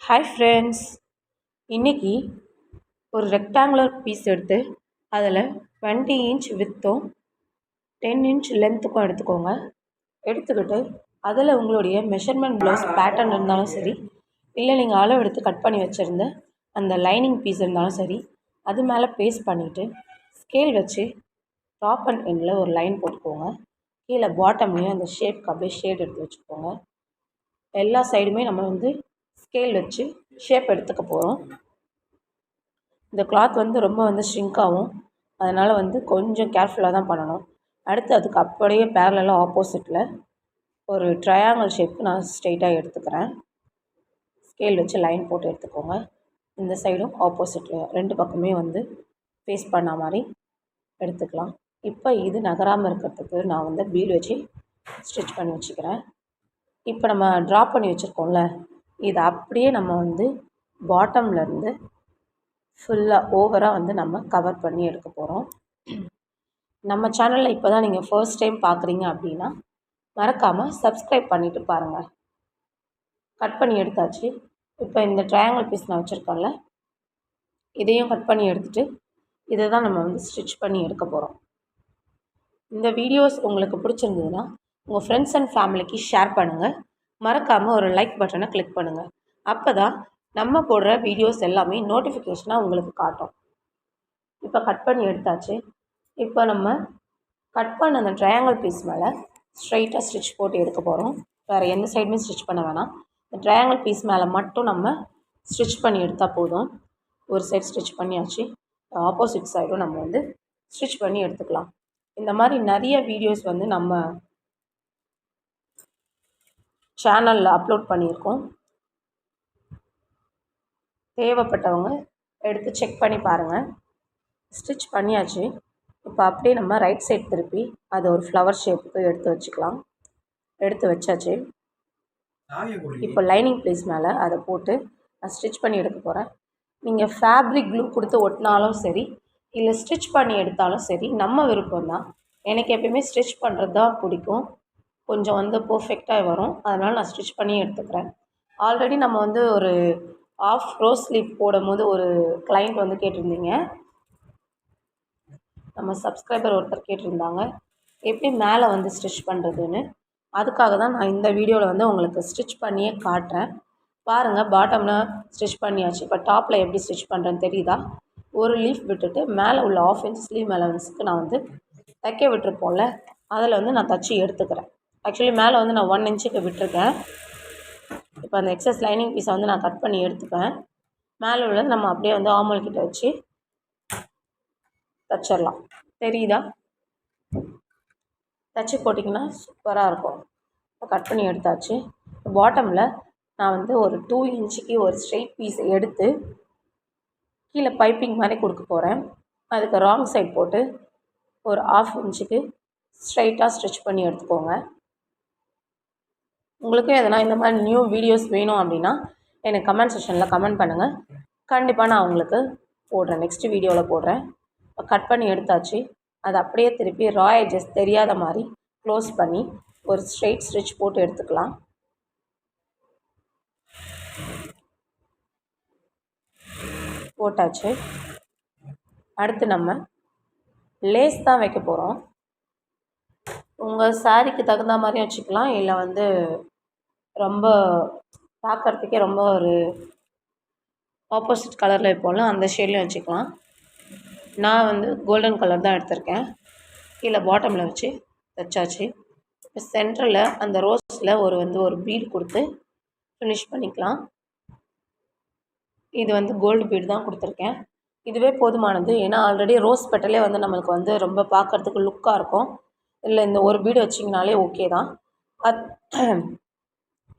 Hi friends, இன்றைக்கி ஒரு rectangular piece எடுத்து அதில் 20 இன்ச் வித்தும் 10 இன்ச் லென்த்துக்கும் எடுத்துக்கோங்க. எடுத்துக்கிட்டு அதில் உங்களுடைய மெஷர்மெண்ட் ப்ளவுஸ் பேட்டர்ன் இருந்தாலும் சரி, இல்லை நீங்கள் அளவு எடுத்து கட் பண்ணி வச்சுருந்த அந்த லைனிங் பீஸ் இருந்தாலும் சரி, அது மேலே பேஸ்ட் பண்ணிவிட்டு ஸ்கேல் வச்சு டாப் அண்ட் எண்டில் ஒரு லைன் போட்டுக்கோங்க. கீழே பாட்டம்லேயும் அந்த ஷேப்க்கு அப்படியே ஷேட் எடுத்து வச்சுக்கோங்க. எல்லா சைடுமே நம்ம ஸ்கேல் வச்சு ஷேப் எடுத்துக்க போகிறோம். இந்த கிளாத் ரொம்ப ஷ்ரிங்க் ஆகும், அதனால் கொஞ்சம் கேர்ஃபுல்லாக தான் பண்ணணும். அடுத்து அதுக்கு அப்படியே பேரலாக ஆப்போசிட்டில் ஒரு ட்ரையாங்கிள் ஷேப்புக்கு நான் ஸ்ட்ரெயிட்டாக எடுத்துக்கிறேன். ஸ்கேல் வச்சு லைன் போட்டு எடுத்துக்கோங்க. இந்த சைடும் ஆப்போசிட்டில் ரெண்டு பக்கமே ஃபேஸ் பண்ண மாதிரி எடுத்துக்கலாம். இப்போ இது நகராமல் இருக்கிறதுக்கு நான் பீட் வச்சு ஸ்டிச் பண்ணி வச்சுக்கிறேன். இப்போ நம்ம ட்ரா பண்ணி வச்சுருக்கோம்ல, இதை அப்படியே நம்ம பாட்டம்லேருந்து ஃபுல்லாக ஓவராக நம்ம கவர் பண்ணி எடுக்க போகிறோம். நம்ம சேனலில் இப்போ தான் நீங்கள் ஃபர்ஸ்ட் டைம் பார்க்குறீங்க அப்படின்னா மறக்காமல் சப்ஸ்கிரைப் பண்ணிவிட்டு பாருங்கள். கட் பண்ணி எடுத்தாச்சு. இப்போ இந்த ட்ரையாங்கிள் பீஸ் நான் வச்சுருக்கேன்ல, இதையும் கட் பண்ணி எடுத்துகிட்டு இதை தான் நம்ம ஸ்டிச் பண்ணி எடுக்க போகிறோம். இந்த வீடியோஸ் உங்களுக்கு பிடிச்சிருந்ததுன்னா உங்கள் ஃப்ரெண்ட்ஸ் அண்ட் ஃபேமிலிக்கு ஷேர் பண்ணுங்கள். மறக்காமல் ஒரு லைக் பட்டனை கிளிக் பண்ணுங்கள். அப்போ தான் நம்ம போடுற வீடியோஸ் எல்லாமே நோட்டிஃபிகேஷனாக உங்களுக்கு காட்டும். இப்போ கட் பண்ணி எடுத்தாச்சு. இப்போ நம்ம கட் பண்ண அந்த ட்ரையாங்கிள் பீஸ் மேலே ஸ்ட்ரைட்டாக ஸ்டிச் போட்டு எடுக்க போகிறோம். வேறு எந்த சைடுமே ஸ்டிச் பண்ண வேணாம். இந்த ட்ரையாங்கிள் பீஸ் மேலே மட்டும் நம்ம ஸ்டிச் பண்ணி எடுத்தால் போதும். ஒரு சைடு ஸ்டிச் பண்ணியாச்சு, ஆப்போசிட் சைடும் நம்ம ஸ்டிச் பண்ணி எடுத்துக்கலாம். இந்த மாதிரி நிறைய வீடியோஸ் நம்ம சேனலில் அப்லோட் பண்ணியிருக்கோம். தேவைப்பட்டவங்க எடுத்து செக் பண்ணி பாருங்கள். ஸ்டிச் பண்ணியாச்சு. இப்போ அப்படியே நம்ம ரைட் சைட் திருப்பி அதை ஒரு ஃப்ளவர் ஷேப்புக்கு எடுத்து வச்சுக்கலாம். எடுத்து வச்சாச்சு. இப்போ லைனிங் ப்ளேஸ் மேலே அதை போட்டு நான் ஸ்டிச் பண்ணி எடுக்க போகிறேன். நீங்கள் ஃபேப்ரிக் க்ளூ கொடுத்து ஒட்டினாலும் சரி, இல்லை ஸ்டிச் பண்ணி எடுத்தாலும் சரி, நம்ம விருப்பம் தான். எனக்கு எப்பயுமே ஸ்டிச் பண்ணுறது தான் பிடிக்கும். கொஞ்சம் பர்ஃபெக்டாக வரும், அதனால் நான் ஸ்டிச் பண்ணி எடுத்துக்கிறேன். ஆல்ரெடி நம்ம ஒரு ஆஃப் ரோஸ் ஸ்லீவ் போடும்போது ஒரு கிளைண்ட் கேட்டிருந்தீங்க, நம்ம சப்ஸ்கிரைபர் ஒருத்தர் கேட்டிருந்தாங்க எப்படி மேலே ஸ்டிச் பண்ணுறதுன்னு. அதுக்காக தான் நான் இந்த வீடியோவில் உங்களுக்கு ஸ்டிச் பண்ணியே காட்டுறேன். பாருங்கள், பாட்டமில் ஸ்டிச் பண்ணியாச்சு. இப்போ டாப்பில் எப்படி ஸ்டிச் பண்ணுறேன்னு தெரியுதா? ஒரு லீஃப் விட்டுட்டு மேலே உள்ள ஆஃப் இன்ச் ஸ்லீவ் அலவன்ஸுக்கு நான் தைக்க விட்டுருப்போம்ல, அதில் நான் தச்சு எடுத்துக்கிறேன். ஆக்சுவலி மேலே நான் 1 இன்ச்சுக்கு விட்டுருக்கேன். இப்போ அந்த எக்ஸஸ் லைனிங் பீஸை நான் கட் பண்ணி எடுத்துப்பேன். மேலே உள்ளது நம்ம அப்படியே ஆமல் கிட்ட வச்சு தச்சிடலாம். தெரியுதா? தச்சு போட்டிங்கன்னா சூப்பராக இருக்கும். இப்போ கட் பண்ணி எடுத்தாச்சு. பாட்டமில் நான் ஒரு 2 இன்ச்சுக்கு ஒரு ஸ்ட்ரெயிட் பீஸ் எடுத்து கீழே பைப்பிங் மாதிரி கொடுக்க போகிறேன். அதுக்கு ராங் சைட் போட்டு ஒரு 1/2 இன்ச்சுக்கு ஸ்ட்ரைட்டாக ஸ்டிச் பண்ணி எடுத்துக்கோங்க. உங்களுக்கும் எதனா இந்த மாதிரி நியூ வீடியோஸ் வேணும் அப்படின்னா எனக்கு கமெண்ட் செக்ஷனில் கமெண்ட் பண்ணுங்கள். கண்டிப்பாக நான் உங்களுக்கு போடுறேன், நெக்ஸ்ட் வீடியோவில் போடுறேன். கட் பண்ணி எடுத்தாச்சு. அதை அப்படியே திருப்பி ரா எட்ஜஸ் தெரியாத மாதிரி க்ளோஸ் பண்ணி ஒரு ஸ்ட்ரெயிட் ஸ்டிச் போட்டு எடுத்துக்கலாம். போட்டாச்சு. அடுத்து நம்ம லேஸ் தான் வைக்க போகிறோம். உங்கள் சாரீக்கு தகுந்த மாதிரி வச்சுக்கலாம், இல்லை ரொம்ப பார்க்குறதுக்கே ரொம்ப ஒரு ஆப்போசிட் கலரில் வைப்போம்ல, அந்த ஷேட்லேயும் வச்சுக்கலாம். நான் கோல்டன் கலர் தான் எடுத்திருக்கேன். கீழே பாட்டமில் வச்சு தைச்சாச்சு. இப்போ சென்டரில் அந்த ரோஸில் ஒரு பீடு கொடுத்து ஃபினிஷ் பண்ணிக்கலாம். இது கோல்டு பீடு தான் கொடுத்துருக்கேன். இதுவே போதுமானது. ஏன்னா ஆல்ரெடி ரோஸ் பெட்டலே நம்மளுக்கு ரொம்ப பார்க்குறதுக்கு லுக்காக இருக்கும். இல்லை இந்த ஒரு பீடு வச்சிங்கனாலே ஓகே தான்.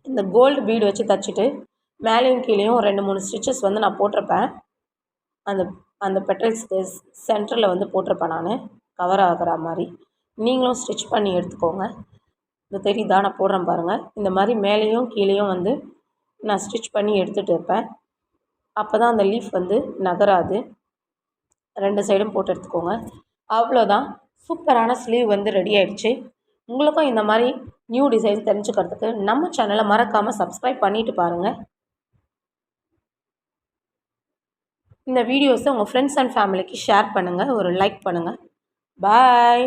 இந்த கோல்டு பீடு வச்சு தைச்சிட்டு மேலேயும் கீழேயும் 2-3 ஸ்டிச்சஸ் நான் போட்டிருப்பேன். அந்த அந்த பெட்டல்ஸ்க்கு சென்டரில் போட்டிருப்பேன் நான், கவர் ஆகிற மாதிரி. நீங்களும் ஸ்டிச் பண்ணி எடுத்துக்கோங்க. இது தெரியுதா? நான் போடுறேன் பாருங்கள். இந்த மாதிரி மேலேயும் கீழேயும் நான் ஸ்டிச் பண்ணி எடுத்துகிட்டு இருப்பேன். அப்போ தான் அந்த லீஃப் நகராது. 2 சைடும் போட்டு எடுத்துக்கோங்க. அவ்வளோதான், சூப்பரான ஸ்லீவ் ரெடி ஆகிடுச்சு. உங்களுக்கும் இந்த மாதிரி நியூ டிசைன் தெரிஞ்சுக்கிறதுக்கு நம்ம சேனலை மறக்காமல் சப்ஸ்கிரைப் பண்ணிவிட்டு பாருங்கள். இந்த வீடியோஸை உங்கள் ஃப்ரெண்ட்ஸ் அண்ட் ஃபேமிலிக்கு ஷேர் பண்ணுங்கள், ஒரு லைக் பண்ணுங்கள். பாய்.